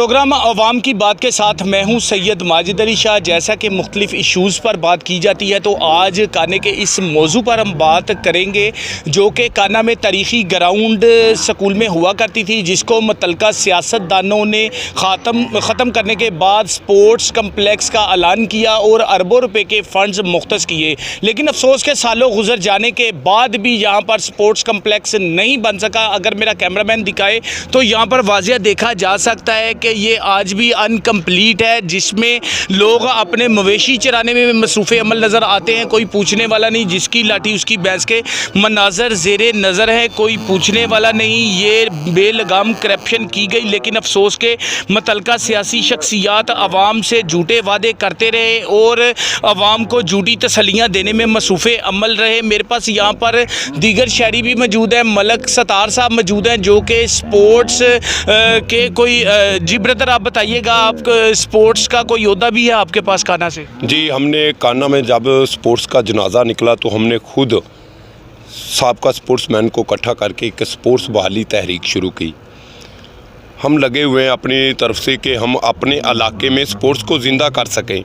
Programme अवाम की बात के साथ मैं हूं सैयद माजिद अली शाह। जैसा कि मुख्तलिफ इशूज़ पर बात की जाती है, तो आज कान्हा के इस मौजू पर हम बात करेंगे जो कि कान्हा में तारीख़ी ग्राउंड स्कूल में हुआ करती थी, जिसको मुतल्लिका सियासतदानों ने ख़त्म करने के बाद स्पोर्ट्स कम्प्लेक्स का ऐलान किया और अरबों रुपए के फ़ंड्स मुख्तस किए। लेकिन अफसोस के सालों गुजर जाने के बाद भी यहाँ पर स्पोर्ट्स कम्प्लेक्स नहीं बन सका। अगर मेरा कैमरामैन दिखाए तो यहाँ पर वाज़िया देखा जा सकता है कि ये आज भी अनकम्प्लीट है, जिसमें लोग अपने मवेशी चराने में मसरूफ़ अमल नज़र आते हैं। कोई पूछने वाला नहीं, जिसकी लाठी उसकी भैंस के मनाजर ज़ेरे नज़र है, कोई पूछने वाला नहीं। ये बेलगाम करप्शन की गई, लेकिन अफसोस के मुतल्लिका सियासी शख्सियात आवाम से झूठे वादे करते रहे और आवाम को झूठी तसल्लियाँ देने में मसरूफ़ अमल रहे। मेरे पास यहाँ पर दीगर शहरी भी मौजूद हैं। मलक सतार साहब मौजूद हैं जो कि स्पोर्ट्स के कोई जी ब्रदर, आप बताइएगा, आप स्पोर्ट्स का कोई योद्धा भी है आपके पास कान्हा से? जी, हमने कान्हा में जब स्पोर्ट्स का जनाजा निकला तो हमने खुद साबका स्पोर्ट्समैन को इकट्ठा करके एक स्पोर्ट्स बहाली तहरीक शुरू की। हम लगे हुए हैं अपनी तरफ से कि हम अपने इलाके में स्पोर्ट्स को ज़िंदा कर सकें।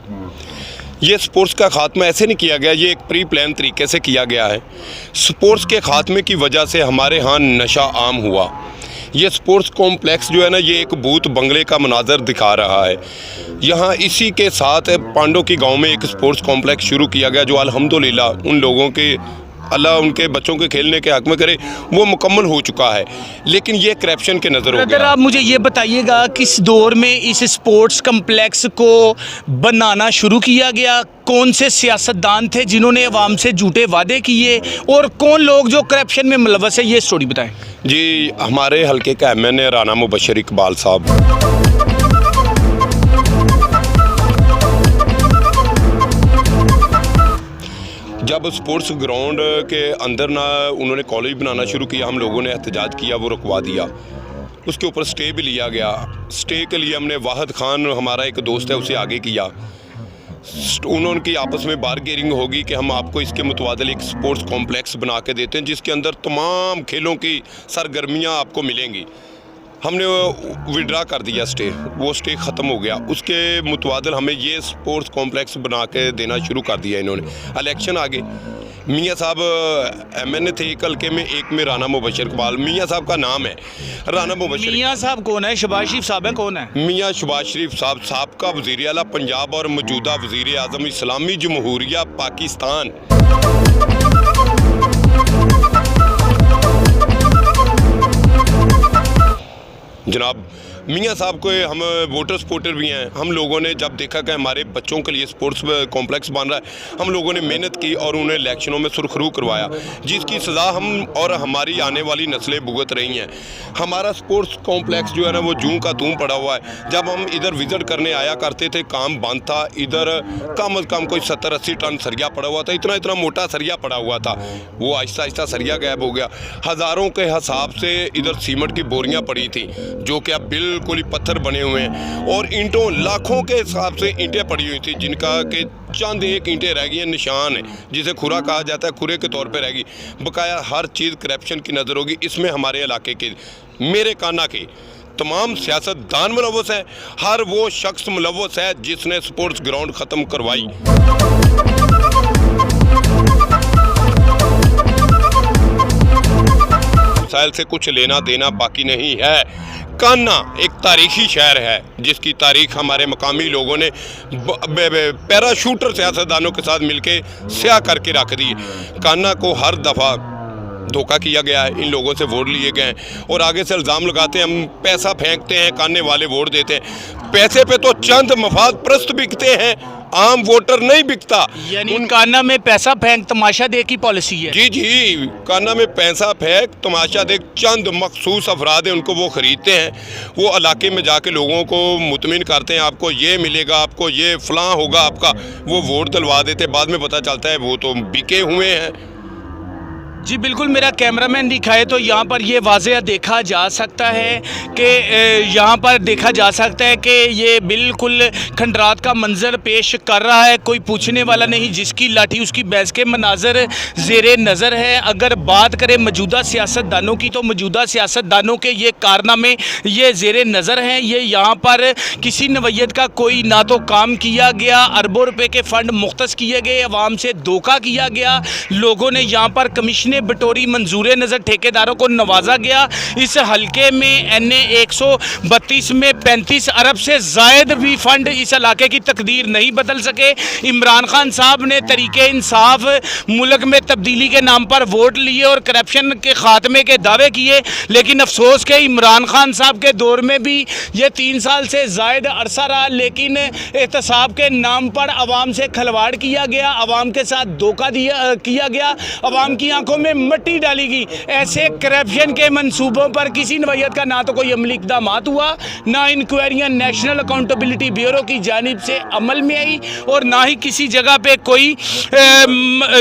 ये स्पोर्ट्स का ख़ात्मा ऐसे नहीं किया गया, ये एक प्री प्लान तरीके से किया गया है। स्पोर्ट्स के ख़ात्मे की वजह से हमारे यहाँ नशा आम हुआ। ये स्पोर्ट्स कॉम्प्लेक्स जो है ना, ये एक भूत बंगले का मनाजर दिखा रहा है। यहाँ इसी के साथ पांडो की गांव में एक स्पोर्ट्स कॉम्प्लेक्स शुरू किया गया जो अल्हम्दुलिल्लाह उन लोगों के, अल्लाह उनके बच्चों के खेलने के हक़ में करे, वो मुकम्मल हो चुका है। लेकिन ये करप्शन के नज़र हो गया। आप मुझे ये बताइएगा, किस दौर में इस स्पोर्ट्स कम्प्लेक्स को बनाना शुरू किया गया? कौन से सियासतदान थे जिन्होंने अवाम से झूठे वादे किए और कौन लोग जो करप्शन में मुलव्वस है? ये स्टोरी बताएं। जी, हमारे हल्के का MNA राना मुबशर इकबाल साहब, जब स्पोर्ट्स ग्राउंड के अंदर ना उन्होंने कॉलेज बनाना शुरू किया, हम लोगों ने एहतजाज किया, वो रुकवा दिया। उसके ऊपर स्टे भी लिया गया। स्टे के लिए हमने वाहिद खान, हमारा एक दोस्त है, उसे आगे किया। उनकी आपस में बारगेनिंग होगी कि हम आपको इसके मुतबादल एक स्पोर्ट्स कॉम्प्लेक्स बना के देते हैं जिसके अंदर तमाम खेलों की सरगर्मियाँ आपको मिलेंगी। हमने विड्रा कर दिया स्टे, वो स्टे ख़त्म हो गया। उसके मुतबादल हमें ये स्पोर्ट्स कॉम्प्लेक्स बना के देना शुरू कर दिया इन्होंने। इलेक्शन आ गए, मियाँ साहब MNA थे एक हल्के में, एक में राना मुबशर इकबाल। मियाँ साहब का नाम है राना मुबशर। मियाँ साहब कौन है? शहबाज शरीफ साहब है? कौन है मियाँ शहबाज शरीफ साहब? साबका वज़ीर आला पंजाब और मौजूदा वज़ीर आज़म इस्लामी जमहूरिया पाकिस्तान। जनाब मियाँ साहब को हम वोटर सपोर्टर भी हैं। हम लोगों ने जब देखा कि हमारे बच्चों के लिए स्पोर्ट्स कॉम्प्लेक्स बन रहा है, हम लोगों ने मेहनत की और उन्हें इलेक्शनों में सुरखरू करवाया, जिसकी सज़ा हम और हमारी आने वाली नस्लें भुगत रही हैं। हमारा स्पोर्ट्स कॉम्प्लेक्स जो है ना, वो जूं का तूं पड़ा हुआ है। जब हम इधर विज़िट करने आया करते थे, काम बंद था। इधर कम अज़ कम कोई 70-80 टन सरिया पड़ा हुआ था, इतना इतना मोटा सरिया पड़ा हुआ था। वो आहिस्ता आहिस्ता सरिया गायब हो गया। हज़ारों के हिसाब से इधर सीमेंट की बोरियाँ पड़ी थी जो कि अब बिल्कुल ही पत्थर बने हुए हैं, और ईंटों लाखों के हिसाब से ईंटें पड़ी हुई थी जिनका के चंद एक ईंटें रह गई हैं, निशान है जिसे खुरा कहा जाता है, खुरे के तौर पे रह गई। बकाया हर चीज़ करप्शन की नज़र होगी। इसमें हमारे इलाके के, मेरे कान्हा के तमाम सियासतदान मुलव्वस हैं। हर वो शख्स मुलव्वस है जिसने स्पोर्ट्स ग्राउंड ख़त्म करवाई। मिसाइल से कुछ लेना देना बाकी नहीं है। कान्हा एक तारीखी शहर है जिसकी तारीख हमारे मकामी लोगों ने पैराशूटर सियासतदानों के साथ मिलके स्याह करके रख दी। कान्हा को हर दफ़ा धोखा किया गया है, इन लोगों से वोट लिए गए हैं और आगे से इल्ज़ाम लगाते हैं हम पैसा फेंकते हैं, कान्हे वाले वोट देते हैं। पैसे पे तो चंद मफाद प्रस्त बिकते हैं, आम वोटर नहीं बिकता। यानी कान्हा में पैसा फेंक तमाशा देख की पॉलिसी है? जी जी, कान्हा में पैसा फेंक तमाशा देख चंद मखसूस अफराद हैं, उनको वो ख़रीदते हैं। वो इलाके में जाके लोगों को मुतमिन करते हैं, आपको ये मिलेगा, आपको ये फलां होगा आपका, वो वोट दिलवा देते। बाद में पता चलता है वो तो बिके हुए हैं। जी बिल्कुल, मेरा कैमरामैन दिखाए तो यहाँ पर ये वाज़ेह देखा जा सकता है कि यहाँ पर देखा जा सकता है कि ये बिल्कुल खंडरात का मंजर पेश कर रहा है। कोई पूछने वाला नहीं, जिसकी लाठी उसकी भैंस के मनाजर ज़ेरे नज़र है। अगर बात करें मौजूदा सियासतदानों की तो मौजूदा सियासतदानों के ये कारनामे ये ज़ेरे नज़र हैं। ये यहाँ पर किसी नवैयत का कोई ना तो काम किया गया, अरबों रुपए के फ़ंड मुख्तस किए गए, अवाम से धोखा किया गया। लोगों ने यहाँ पर कमीशन बटोरी, मंजूर नज़र ठेकेदारों को नवाजा गया। इस हलके में NA 132 में 35 अरब से ज़ायद भी फंड इस इलाके की तकदीर नहीं बदल सके। इमरान खान साहब ने तरीके इंसाफ, मुल्क में तब्दीली के नाम पर वोट लिए और करप्शन के ख़ात्मे के दावे किए, लेकिन अफसोस के इमरान खान साहब के दौर में भी ये 3 साल से ज़ायद अरसा रहा, लेकिन एहतसाब के नाम पर आवाम से खलवाड़ किया गया, आवाम के साथ धोखा किया गया, आवाम की आंखों में मट्टी डाली गई। ऐसे करप्शन के मंसूबों पर किसी नवैयत का ना तो कोई अमली इक़दामात हुआ, ना इंक्वायरियाँ नेशनल अकाउंटेबिलिटी ब्यूरो की जानिब से अमल में आई, और ना ही किसी जगह पे कोई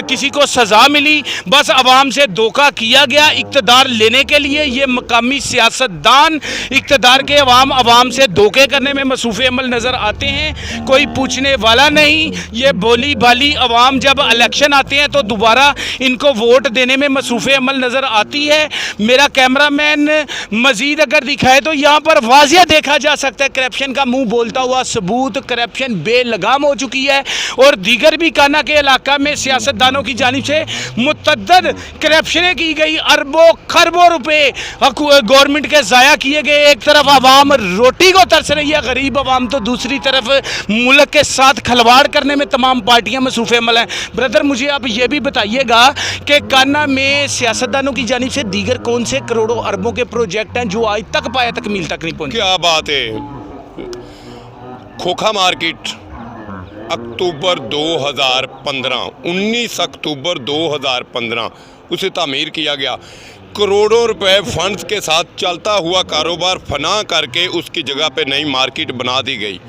किसी को सज़ा मिली। बस आवाम से धोखा किया गया इक़्तिदार लेने के लिए। ये मकामी सियासतदान इक़्तिदार के आवाम से धोखे करने में मसरूफ़ अमल नज़र आते हैं। कोई पूछने वाला नहीं। ये भोली भाली आवाम जब इलेक्शन आते हैं तो दोबारा इनको वोट देने में मसरूफ़ अमल नज़र आती है। मेरा कैमरामैन मज़ीद अगर दिखाए तो यहाँ पर वाज़िया देखा जा सकता है करप्शन का मुंह बोलता हुआ सबूत। करप्शन बेलगाम हो चुकी है और दीगर भी काना के इलाका में सियासतदानों की जानिब से मुतअद्दिद करप्शनें की गई। अरबों खरबों रुपए गवर्नमेंट के ज़ाया किए गए। एक तरफ आवाम रोटी को तरस रही है, गरीब आवाम, तो दूसरी तरफ मुल्क के साथ खलवाड़ करने में तमाम पार्टियाँ मसरूफ़ अमल हैं। ब्रदर, मुझे आप ये भी बताइएगा कि काना में सियासतदानों की जानिब से दीगर कौन से करोड़ों अरबों के प्रोजेक्ट हैं जो आज तक पाया तकमील तक नहीं पहुंचे? क्या बात है। खोखा मार्केट अक्टूबर 2015, 19 अक्टूबर 2015 उसे तामीर किया गया। करोड़ों रुपए फंड्स के साथ चलता हुआ कारोबार फना करके उसकी जगह पे नई मार्केट बना दी गई।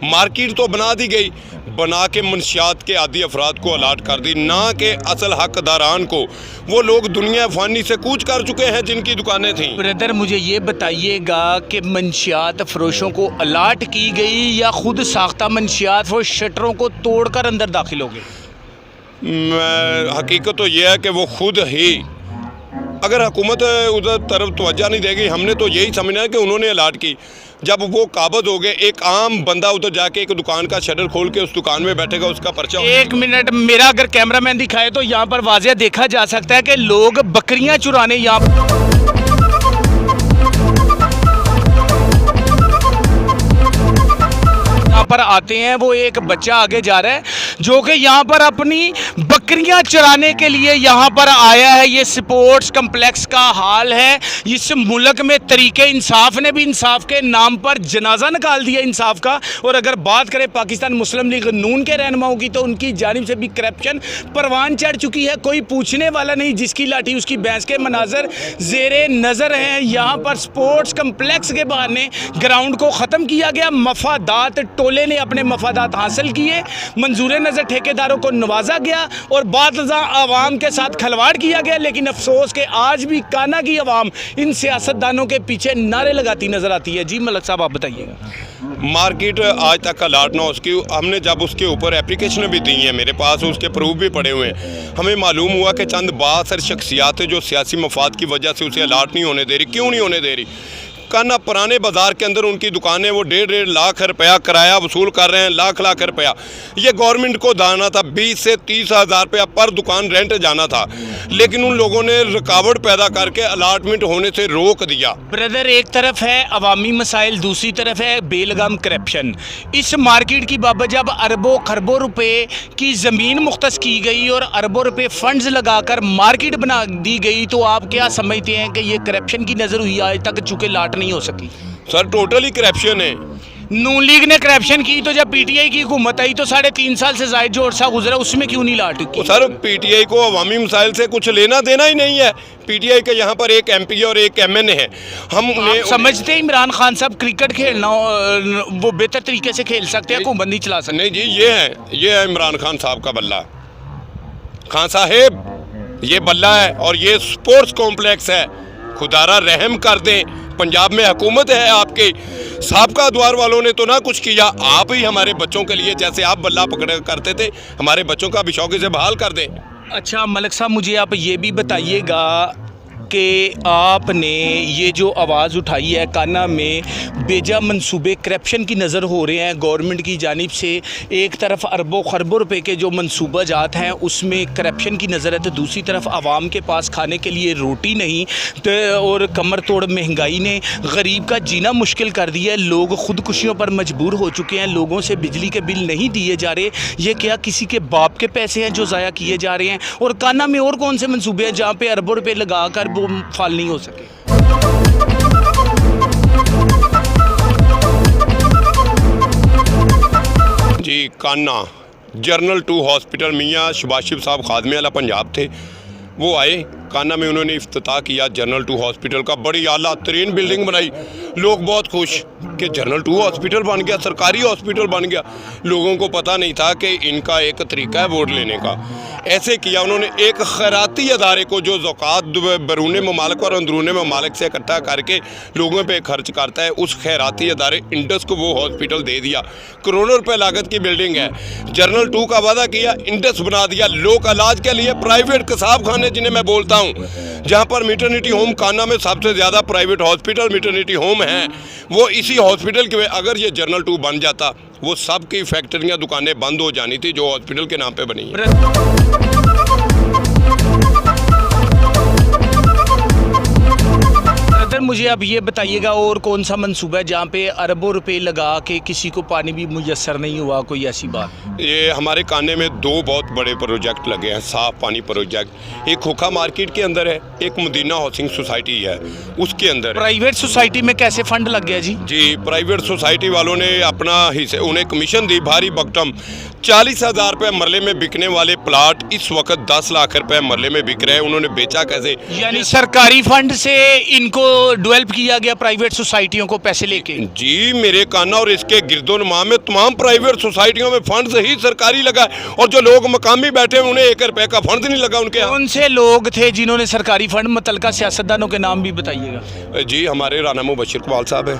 मार्केट तो बना दी गई, बना के मंशियात के आदि अफराद को अलाट कर दी, ना कि असल हकदारान को। वो लोग दुनिया फ़ानी से कूच कर चुके हैं जिनकी दुकानें थीं। ब्रदर, मुझे ये बताइएगा कि मंशियात फरोशों को अलाट की गई या खुद साख्ता मंशियात वो शटरों को तोड़कर अंदर दाखिल हो गए? हकीकत तो यह है कि वो खुद ही, अगर हुकूमत उधर तरफ तवज्जो नहीं देगी, हमने तो यही समझना है कि उन्होंने अलाट की। जब वो काबज हो गए, एक आम बंदा उधर जाके एक दुकान का शटर खोल के उस दुकान में बैठेगा, उसका पर्चा। एक मिनट, मेरा अगर कैमरामैन दिखाए तो यहाँ पर वाज़िया देखा जा सकता है कि लोग बकरियाँ चुराने यहाँ पर आते हैं। वो एक बच्चा आगे जा रहा है जो कि यहाँ पर अपनी बकरियां चराने के लिए यहाँ पर आया है। ये स्पोर्ट्स कम्प्लेक्स का हाल है। इस मुल्क में तरीके इंसाफ ने भी इंसाफ के नाम पर जनाजा निकाल दिया इंसाफ का। और अगर बात करें पाकिस्तान मुस्लिम लीग नून के रहनुमाओं की तो उनकी जानिब से भी करप्शन परवान चढ़ चुकी है। कोई पूछने वाला नहीं, जिसकी लाठी उसकी भैंस के मनाजर ज़ेरे नज़र हैं। यहाँ पर स्पोर्ट्स कम्प्लेक्स के बहाने ग्राउंड को ख़त्म किया गया। मफादात टोले ने अपने मफादात हासिल किए, मंजूर नज़र ठेकेदारों को नवाजा गया और बादशाह आवाम के साथ खलवाड़ किया गया। लेकिन अफसोस के आज भी काना की आवाम इन सियासतदानों के पीछे नारे लगाती नजर आती है। जी मलक साहब, आप बताइएगा। मार्केट आज तक अलाट ना, उसकी हमने जब उसके ऊपर एप्लीकेशन भी दी हैं, मेरे पास उसके प्रूफ भी पड़े हुए हैं। हमें मालूम हुआ कि चंद बासर शख्सियात जो सियासी मफाद की वजह से उसे अलाट नहीं होने दे रही। क्यों नहीं होने दे रही? काना पुराने बाज़ार के अंदर उनकी दुकानें, वो 1.5 लाख रुपया किराया वसूल कर रहे हैं, लाख रुपया। ये गवर्नमेंट को दाना था, 20 से 30 हज़ार रुपया पर दुकान रेंट जाना था, लेकिन उन लोगों ने रुकावट पैदा करके अलाटमेंट होने से रोक दिया। ब्रदर, एक तरफ है अवामी मसाइल, दूसरी तरफ है बेलगाम करप्शन। इस मार्केट की बाबत जब अरबों खरबों रुपए की ज़मीन मुख्तस की गई और अरबों रुपए फंड्स लगाकर मार्केट बना दी गई, तो आप क्या समझते हैं कि ये करप्शन की नज़र हुई आज तक चूँकि लाट नहीं हो सकी? सर, टोटली करप्शन है। नून लीग ने करप्शन की तो जब पीटीआई की हुकूमत आई तो 3.5 साल से ज़ायद जो अर्सा गुजरा उसमें क्यों नहीं लाट की? सर, पीटीआई को अवामी मसाइल से कुछ लेना देना ही नहीं है। पीटीआई के यहाँ पर एक एमपी और एक एमएनए है। हम समझते हैं इमरान खान साहब क्रिकेट खेलना वो बेहतर तरीके से खेल सकते हैं, हुकूमत नहीं चला सकते? नहीं जी, ये है इमरान खान साहब का बल्ला। खान साहेब ये बल्ला है और ये स्पोर्ट्स कॉम्प्लेक्स है। खुदारा रहम कर दें, पंजाब में हुकूमत है आपके, साबका द्वार वालों ने तो ना कुछ किया, आप ही हमारे बच्चों के लिए जैसे आप बल्ला पकड़ करते थे हमारे बच्चों का भी शौक़ से बहाल कर दें। अच्छा मलिक साहब, मुझे आप ये भी बताइएगा कि आपने ये जो आवाज़ उठाई है काना में बेजा मंसूबे करप्शन की नज़र हो रहे हैं गवर्नमेंट की जानिब से, एक तरफ अरबों खरबों रुपए के जो मनसूबा जात हैं उसमें करप्शन की नज़र है, तो दूसरी तरफ आवाम के पास खाने के लिए रोटी नहीं, तो और कमर तोड़ महंगाई ने गरीब का जीना मुश्किल कर दिया है। लोग ख़ुदकुशियों पर मजबूर हो चुके हैं, लोगों से बिजली के बिल नहीं दिए जा रहे। ये क्या किसी के बाप के पैसे हैं जो ज़ाया किए जा रहे हैं? और काना में और कौन से मनसूबे हैं जहाँ पर अरबों रुपये लगा कर वो फाल नहीं हो सके? जी, काना जर्नल 2 हॉस्पिटल, मियाँ शबाशिब साहब खादमे वाला पंजाब थे, वो आए काना में, उन्होंने इफ्तिताह किया जर्नल 2 हॉस्पिटल का। बड़ी आला तरीन बिल्डिंग बनाई, लोग बहुत खुश कि जर्नल 2 हॉस्पिटल बन गया, सरकारी हॉस्पिटल बन गया। लोगों को पता नहीं था कि इनका एक तरीका है वोट लेने का। ऐसे किया उन्होंने, एक खैराती अदारे को जो ज़कात बैरून ममालिक और अंदरून ममालिक से इकट्ठा करके लोगों पे खर्च करता है, उस खैराती अदारे इंडस को वो हॉस्पिटल दे दिया। करोड़ों रुपए लागत की बिल्डिंग है। जर्नल 2 का वादा किया, इंडस बना दिया। लोग इलाज के लिए प्राइवेट कसाब खाने जिन्हें मैं बोलता हूँ, जहाँ पर मैटरनिटी होम काना में सबसे ज़्यादा प्राइवेट हॉस्पिटल मैटरनिटी होम हैं, वो इसी हॉस्पिटल के। अगर ये जर्नल 2 बन जाता, वो सब की फैक्ट्रियाँ दुकानें बंद हो जानी थी जो हॉस्पिटल के नाम पे बनी है। मुझे अब ये बताइएगा और कौन सा मंसूबा है जहाँ पे अरबों रुपए लगा के किसी को पानी भी मुयस्सर नहीं हुआ? कोई ऐसी बात? ये हमारे काने में 2 बहुत बड़े प्रोजेक्ट लगे हैं, साफ पानी प्रोजेक्ट। एक खोखा मार्केट के अंदर है, एक मदीना हाउसिंग सोसाइटी है उसके अंदर। प्राइवेट सोसाइटी में कैसे फंड लग गया जी? जी, प्राइवेट सोसाइटी वालों ने अपना हिस्से, उन्हें कमीशन दी भारी भरकम। 40,000 रुपये मरले में बिकने वाले प्लाट इस वक्त 10 लाख रुपए मरले में बिक रहे हैं। उन्होंने बेचा कैसे? यानी सरकारी फंड से इनको डेवलप किया गया प्राइवेट सोसाइटियों को पैसे लेके? जी, मेरे काना और इसके गिरदोनुमा में तमाम प्राइवेट सोसाइटियों में फंड ही सरकारी लगा, और जो लोग मकामी बैठे हैं उन्हें 1 रुपए का फंड नहीं लगा उनके। कौन से लोग थे जिन्होंने सरकारी फंड? मुतलका सियासतदानों के नाम भी बताइएगा। जी, हमारे राना मुबशिर इकबाल साहब हैं,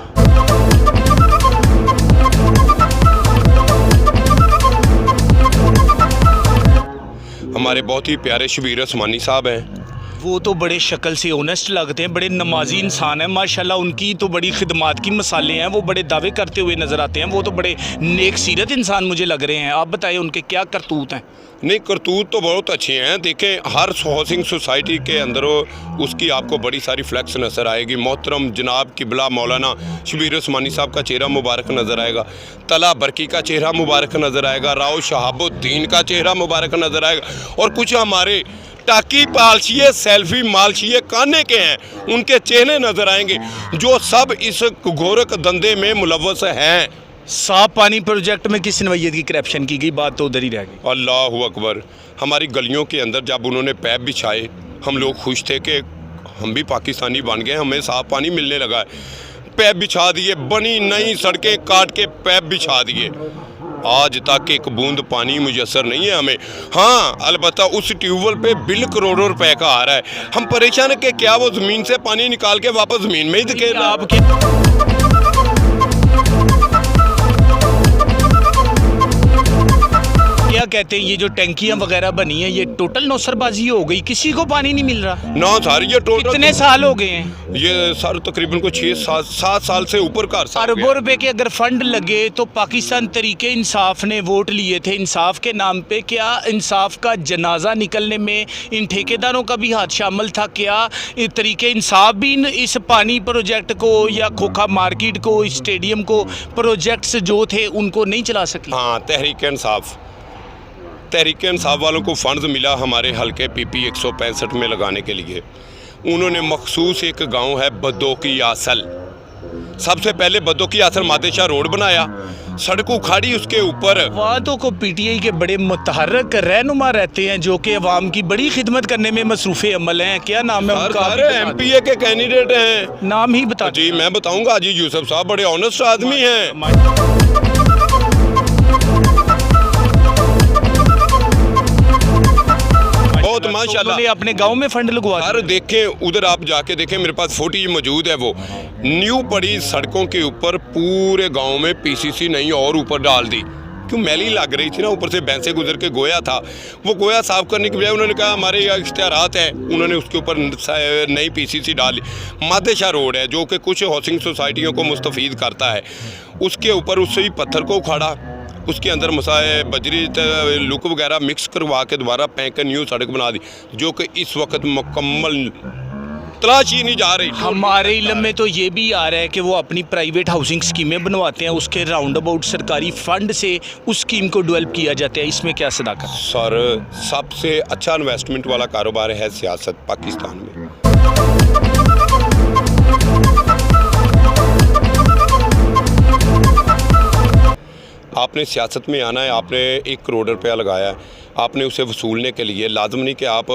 हमारे बहुत ही प्यारे शबीर उस्मानी साहब हैं। वो तो बड़े शक्ल से ऑनेस्ट लगते हैं, बड़े नमाजी इंसान हैं माशाल्लाह। उनकी तो बड़ी खिदमात की मिसालें हैं, वो बड़े दावे करते हुए नज़र आते हैं। वो तो बड़े नेक सीरत इंसान मुझे लग रहे हैं। आप बताइए उनके क्या करतूत हैं? नहीं, करतूत तो बहुत अच्छे हैं। देखें, हर हाउसिंग सोसाइटी के अंदर उसकी आपको बड़ी सारी फ्लैक्स नज़र आएगी। मोहतरम जनाब किबला मौलाना शबीर उस्मानी साहब का चेहरा मुबारक नज़र आएगा, तला बरकी का चेहरा मुबारक नज़र आएगा, राव शहाबुद्दीन का चेहरा मुबारक नज़र आएगा, और कुछ हमारे टाकी पालशिए सेल्फी मालशिए काने के हैं, उनके चेहरे नज़र आएंगे, जो सब इस घोरक धंधे में मुलव्वस हैं। साफ पानी प्रोजेक्ट में किस नवैयत की करप्शन की गई? बात तो उधर ही रह गई। अल्लाहु अकबर। हमारी गलियों के अंदर जब उन्होंने पैप बिछाए, हम लोग खुश थे कि हम भी पाकिस्तानी बन गए, हमें साफ पानी मिलने लगा है। पैप बिछा दिए, बनी नई सड़कें काट के पैप बिछा दिए, आज तक एक बूंद पानी मुयसर नहीं है हमें। हाँ, अलबत्ता उस ट्यूबवेल पे बिल करोड़ों रुपए का आ रहा है। हम परेशान है कि क्या वो ज़मीन से पानी निकाल के वापस ज़मीन में ही धकेल रहा है। आपके क्या कहते हैं, ये जो टैंकियां वगैरह बनी हैं, ये टोटल नौसरबाजी हो गई, किसी को पानी नहीं मिल रहा? ना सर, ये टोटल कितने साल हो गए हैं? ये सर तकरीबन को 6-7 साल से ऊपर का अरसा। अरबों रुपए के अगर फंड लगे तो पाकिस्तान तरीके इंसाफ ने वोट लिए थे इंसाफ के नाम पे, क्या इंसाफ का जनाजा निकलने में इन ठेकेदारों का भी हाथ शामिल था? क्या तरीके इंसाफ भी इस पानी प्रोजेक्ट को या खोखा मार्केट को, स्टेडियम को, प्रोजेक्ट्स जो थे उनको नहीं चला सके? हाँ, तहरीक इंसाफ वालों को फंड्स मिला हमारे हल्के PP 165 में लगाने के लिए। उन्होंने मखसूस एक गांव है बद्दो की आसल, सबसे पहले बद्दो की आसल मादेशाह रोड बनाया, सड़क उखाड़ी उसके ऊपर। वादों को PTI के बड़े मुतहर्रिक रहनुमा रहते हैं जो कि अवाम की बड़ी खिदमत करने में मसरूफ़ अमल हैं। क्या नाम है उनका? MPA के कैंडिडेट हैं। नाम ही बता। जी, मैं बताऊंगा। जी, यूसुफ साहब बड़े ऑनेस्ट आदमी हैं। बहुत माशाल्लाह उन्होंने अपने गांव में फंड लगवा दिए। सर देखें उधर आप जाके देखें, मेरे पास फुटेज मौजूद है। वो न्यू पड़ी सड़कों के ऊपर पूरे गांव में पीसीसी नहीं और ऊपर डाल दी, क्यों मैली लग रही थी ना, ऊपर से भैंसे गुजर के गोया था। वो गोया साफ करने के बजाय उन्होंने कहा हमारे यहाँ इख्तियारात है, उन्होंने उसके ऊपर नई पीसीसी डाल ली। मादेशाह रोड है जो कि कुछ हाउसिंग सोसाइटियों को मुस्तफ़ीद करता है, उसके ऊपर उससे ही पत्थर को उखाड़ा, उसके अंदर मसाए बजरी लुक वगैरह मिक्स करवा के दोबारा फेंक के न्यू सड़क बना दी, जो कि इस वक्त मुकम्मल तलाशी नहीं जा रही। हमारे इल्म में तो ये भी आ रहा है कि वो अपनी प्राइवेट हाउसिंग स्कीमें बनवाते हैं, उसके राउंड अबाउट सरकारी फंड से उस स्कीम को डेवलप किया जाता है। इसमें क्या सदाकत? सर सबसे अच्छा इन्वेस्टमेंट वाला कारोबार है सियासत पाकिस्तान में। आपने सियासत में आना है, आपने 1 करोड़ रुपया लगाया है, आपने उसे वसूलने के लिए लाजम नहीं कि आप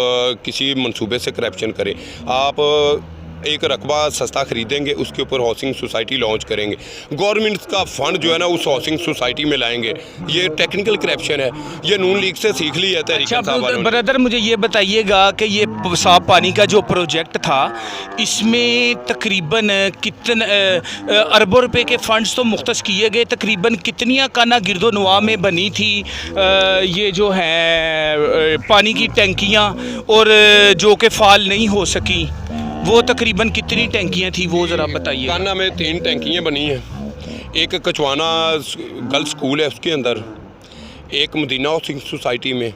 किसी मंसूबे से करप्शन करें। आप एक रकबा सस्ता ख़रीदेंगे, उसके ऊपर हाउसिंग सोसाइटी लॉन्च करेंगे, गवर्नमेंट का फंड जो है ना उस हाउसिंग सोसाइटी में लाएंगे। ये टेक्निकल करप्शन है, ये नून लीग से सीख ली है तहरीक इंसाफ वालों ने। ब्रदर मुझे ये बताइएगा कि ये साफ पानी का जो प्रोजेक्ट था, इसमें तकरीबन कितने अरबों रुपए के फंड्स तो मुख्तस किए गए, तकरीबन कितनियाँ काना गिरदो नवा में बनी थी ये जो है पानी की टैंकियाँ, और जो कि फाल नहीं हो सकी, वो तकरीबन कितनी टैंकियाँ थी वो ज़रा बताइए। काना में 3 टैंकियाँ बनी हैं, एक कचवाना गर्ल्स स्कूल है उसके अंदर, एक मदीना हाउसिंग सोसाइटी में,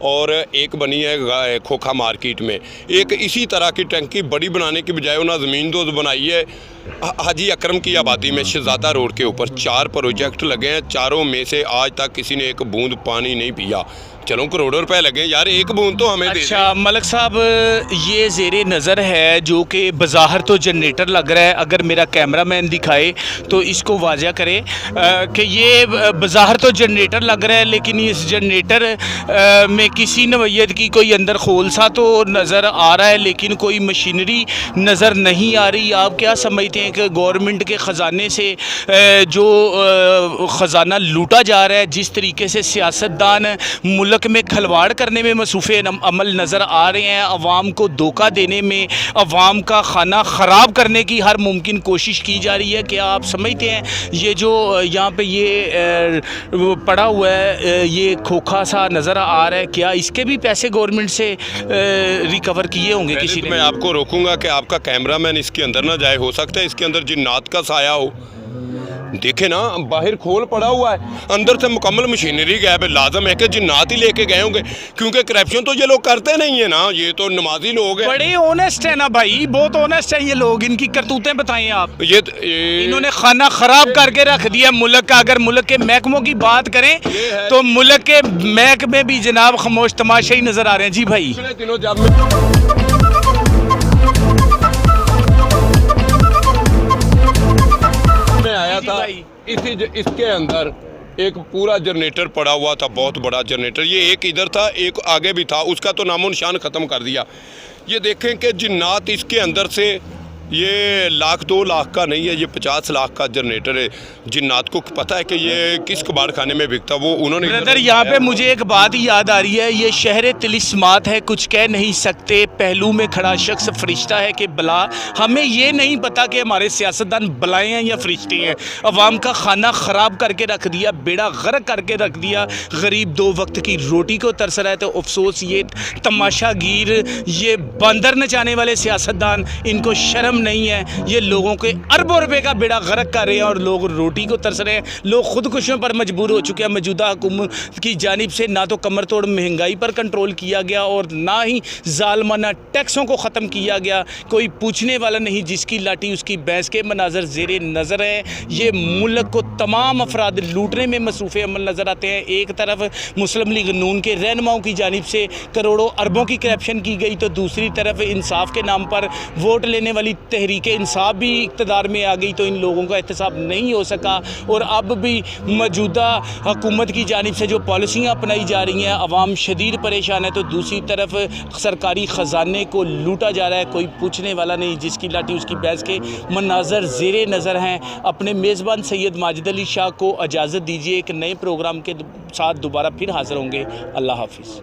और एक बनी है खोखा मार्केट में। एक इसी तरह की टैंकी बड़ी बनाने की बजाय उन्होंने ज़मीन दोज बनाई है हाजी अकरम की आबादी में शहजादा रोड के ऊपर। 4 प्रोजेक्ट लगे हैं, चारों में से आज तक किसी ने एक बूंद पानी नहीं पिया। चलो करोड़ों रुपए लगे यार, एक बूंद तो हमें दे। अच्छा मलक साहब, ये ज़ेरे नज़र है जो कि बज़ाहिर तो जनरेटर लग रहा है, अगर मेरा कैमरामैन दिखाए तो इसको वाज़ा करे कि ये बज़ाहिर तो जनरेटर लग रहा है, लेकिन इस जनरेटर में किसी नवैयत की कोई अंदर खोल सा तो नज़र आ रहा है, लेकिन कोई मशीनरी नज़र नहीं आ रही। आप क्या समझते हैं कि गवर्नमेंट के ख़जाने से जो ख़जाना लूटा जा रहा है, जिस तरीके से सियासतदान मुल्क में खलवाड़ करने में मसरूफ़े अमल नज़र आ रहे हैं, अवाम को धोखा देने में, अवाम का खाना ख़राब करने की हर मुमकिन कोशिश की जा रही है, क्या आप समझते हैं ये जो यहाँ पे ये पड़ा हुआ है, ये खोखा सा नज़र आ रहा है, क्या इसके भी पैसे गवर्नमेंट से रिकवर किए होंगे किसी ने? मैं आपको रोकूंगा कि आपका कैमरामैन इसके अंदर ना जाए, हो सकता है इसके अंदर जिन्नात का साया हो। देखे ना बाहर खोल पड़ा हुआ है, अंदर से मुकम्मल मशीनरी गैप है, लाजम है कि जिन्नात ही लेके गए होंगे, क्योंकि करप्शन तो ये लोग करते नहीं है ना, ये तो नमाजी लोग हैं। बड़े ऑनेस्ट है ना भाई, बहुत ऑनेस्ट है ये लोग, इनकी करतूतें बताएं आप। ये इन्होंने खाना खराब करके रख दिया मुल्क का। अगर मुल्क के महकमों की बात करें तो मुल्क के महकमे भी जनाब खामोश तमाशा ही नजर आ रहे हैं। जी भाई, दिनों जब आया था इसके अंदर एक पूरा जनरेटर पड़ा हुआ था, बहुत बड़ा जनरेटर। ये एक इधर था, एक आगे भी था, उसका तो नामो निशान ख़त्म कर दिया। ये देखें कि जिन्नात इसके अंदर से, ये 1-2 लाख का नहीं है, ये 50 लाख का जनरेटर है। जिन्नात को पता है कि ये किस कबाड़ खाने में बिकता, वो उन्होंने। ब्रदर यहाँ पे मुझे एक बात याद आ रही है, ये शहर तिलिस्मात है, कुछ कह नहीं सकते, पहलू में खड़ा शख्स फरिश्ता है कि बला। हमें ये नहीं पता कि हमारे सियासतदान बलाएँ हैं या फरिश्ते हैं। अवाम का खाना ख़राब करके रख दिया, बेड़ा गर्क करके रख दिया, गरीब 2 वक्त की रोटी को तरस रहा है। तो अफसोस ये तमाशागीर, ये बंदर नचाने वाले सियासतदान, इनको शर्म नहीं है। ये लोगों के अरबों रुपए का बेड़ा गर्क कर रहे हैं और लोग रोटी को तरस रहे हैं। लोग खुदकुशियों पर मजबूर हो चुके हैं। मौजूदा हुकूमत की जानिब से ना तो कमर तोड़ महंगाई पर कंट्रोल किया गया और ना ही जालमाना टैक्सों को ख़त्म किया गया। कोई पूछने वाला नहीं, जिसकी लाठी उसकी भैंस के मनाजर ज़ेरे नज़र हैं। ये मुल्क को तमाम अफराद लूटने में मसरूफ़ अमल नज़र आते हैं। एक तरफ मुस्लिम लीग नून के रहनुमाओं की जानिब से करोड़ों अरबों की करप्शन की गई, तो दूसरी तरफ इंसाफ के नाम पर वोट लेने वाली तहरीक इंसाफ भी इक़्तिदार में आ गई, तो इन लोगों का एहतसाब नहीं हो सका। और अब भी मौजूदा हुकूमत की जानिब से जो पॉलिसियाँ अपनाई जा रही हैं, अवाम शदीद परेशान है, तो दूसरी तरफ सरकारी ख़जाने को लूटा जा रहा है। कोई पूछने वाला नहीं, जिसकी लाठी उसकी भैंस के मनाजर ज़ेरे नज़र हैं। अपने मेज़बान सैयद माजिद अली शाह को इजाज़त दीजिए, एक नए प्रोग्राम के साथ दोबारा फिर हाज़िर होंगे। अल्लाह हाफ़िज़।